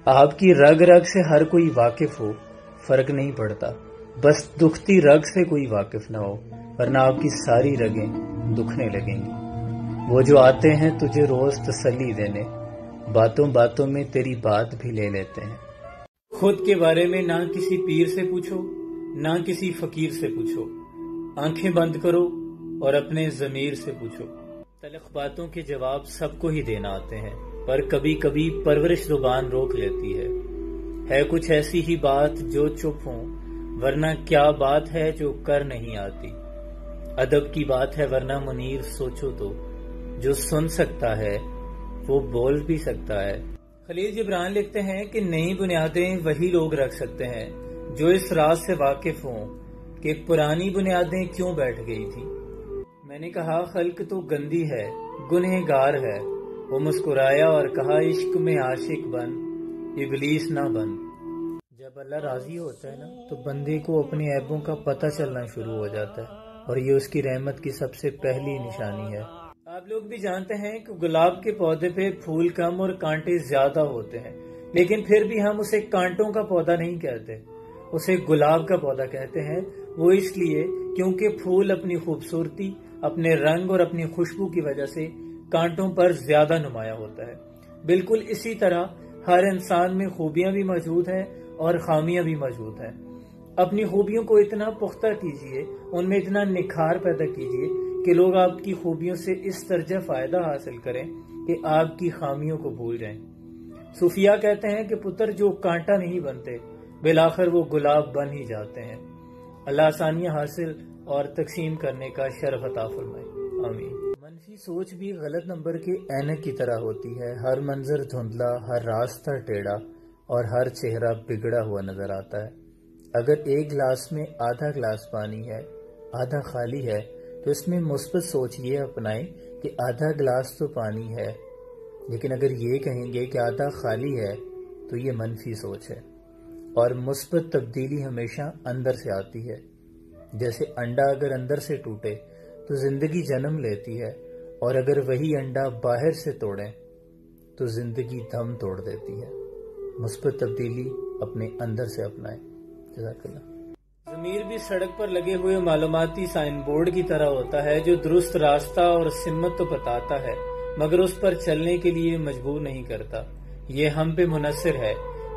آپ کی رگ رگ سے ہر کوئی واقف ہو فرق نہیں پڑتا، بس دکھتی رگ سے کوئی واقف نہ ہو، ورنہ آپ کی ساری رگیں دکھنے لگیں گی۔ وہ جو آتے ہیں تجھے روز تسلی دینے، باتوں باتوں میں تیری بات بھی لے لیتے ہیں۔ خود کے بارے میں نہ کسی پیر سے پوچھو نہ کسی فقیر سے پوچھو، آنکھیں بند کرو اور اپنے ضمیر سے پوچھو۔ تلخ باتوں کے جواب سب کو ہی دینا آتے ہیں، پر کبھی کبھی پرورش زبان روک لیتی ہے کچھ ایسی ہی بات جو چپ ہوں، ورنہ کیا بات ہے جو کر نہیں آتی۔ ادب کی بات ہے ورنہ منیر سوچو تو، جو سن سکتا ہے وہ بول بھی سکتا ہے۔ خلیل جبران لکھتے ہیں کہ نئی بنیادیں وہی لوگ رکھ سکتے ہیں جو اس راز سے واقف ہوں کہ پرانی بنیادیں کیوں بیٹھ گئی تھی۔ میں نے کہا خلق تو گندی ہے، گنہگار ہے۔ وہ مسکرایا اور کہا عشق میں عاشق بن، ابلیس نہ بن۔ جب اللہ راضی ہوتا ہے نا تو بندے کو اپنے عیبوں کا پتہ چلنا شروع ہو جاتا ہے، اور یہ اس کی رحمت کی سب سے پہلی نشانی ہے۔ آپ لوگ بھی جانتے ہیں کہ گلاب کے پودے پہ پھول کم اور کانٹے زیادہ ہوتے ہیں، لیکن پھر بھی ہم اسے کانٹوں کا پودا نہیں کہتے، اسے گلاب کا پودا کہتے ہیں۔ وہ اس لیے کیونکہ پھول اپنی خوبصورتی، اپنے رنگ اور اپنی خوشبو کی وجہ سے کانٹوں پر زیادہ نمایاں ہوتا ہے۔ بالکل اسی طرح ہر انسان میں خوبیاں بھی موجود ہیں اور خامیاں بھی موجود ہیں۔ اپنی خوبیوں کو اتنا پختہ کیجئے، ان میں اتنا نکھار پیدا کیجئے کہ لوگ آپ کی خوبیوں سے اس درجہ فائدہ حاصل کریں کہ آپ کی خامیوں کو بھول جائیں۔ صوفیاء کہتے ہیں کہ پتر جو کانٹا نہیں بنتے بالآخر وہ گلاب بن ہی جاتے ہیں۔ اللہ آسانیاں حاصل اور تقسیم کرنے کا شرف عطا فرمائے، آمین۔ منفی سوچ بھی غلط نمبر کے اینک کی طرح ہوتی ہے، ہر منظر دھندلا، ہر راستہ ٹیڑھا اور ہر چہرہ بگڑا ہوا نظر آتا ہے۔ اگر ایک گلاس میں آدھا گلاس پانی ہے، آدھا خالی ہے، تو اس میں مثبت سوچ یہ اپنائیں کہ آدھا گلاس تو پانی ہے، لیکن اگر یہ کہیں گے کہ آدھا خالی ہے تو یہ منفی سوچ ہے۔ اور مثبت تبدیلی ہمیشہ اندر سے آتی ہے۔ جیسے انڈا اگر اندر سے ٹوٹے تو زندگی جنم لیتی ہے، اور اگر وہی انڈا باہر سے توڑیں تو زندگی دم توڑ دیتی ہے۔ مثبت تبدیلی اپنے اندر سے اپنائیں۔ جزاک اللہ۔ ضمیر بھی سڑک پر لگے ہوئے معلوماتی سائن بورڈ کی طرح ہوتا ہے جو درست راستہ اور سمت تو بتاتا ہے مگر اس پر چلنے کے لیے مجبور نہیں کرتا۔ یہ ہم پہ منحصر ہے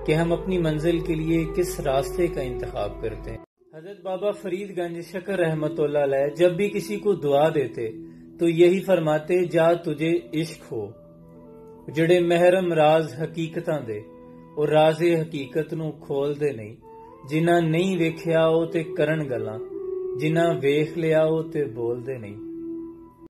کہ ہم اپنی منزل کے لیے کس راستے کا انتخاب کرتے ہیں۔ حضرت بابا فرید گنج شکر رحمت اللہ علیہ جب بھی کسی کو دعا دیتے تو یہی فرماتے، جا تجھے عشق ہو جڑے محرم راز حقیقتاں دے، اور راز حقیقت نو کھول دے نہیں، جنہ نہیں ویکھیا او تے کرن گلاں، جنہ ویکھ لیا او تے بول دے نہیں۔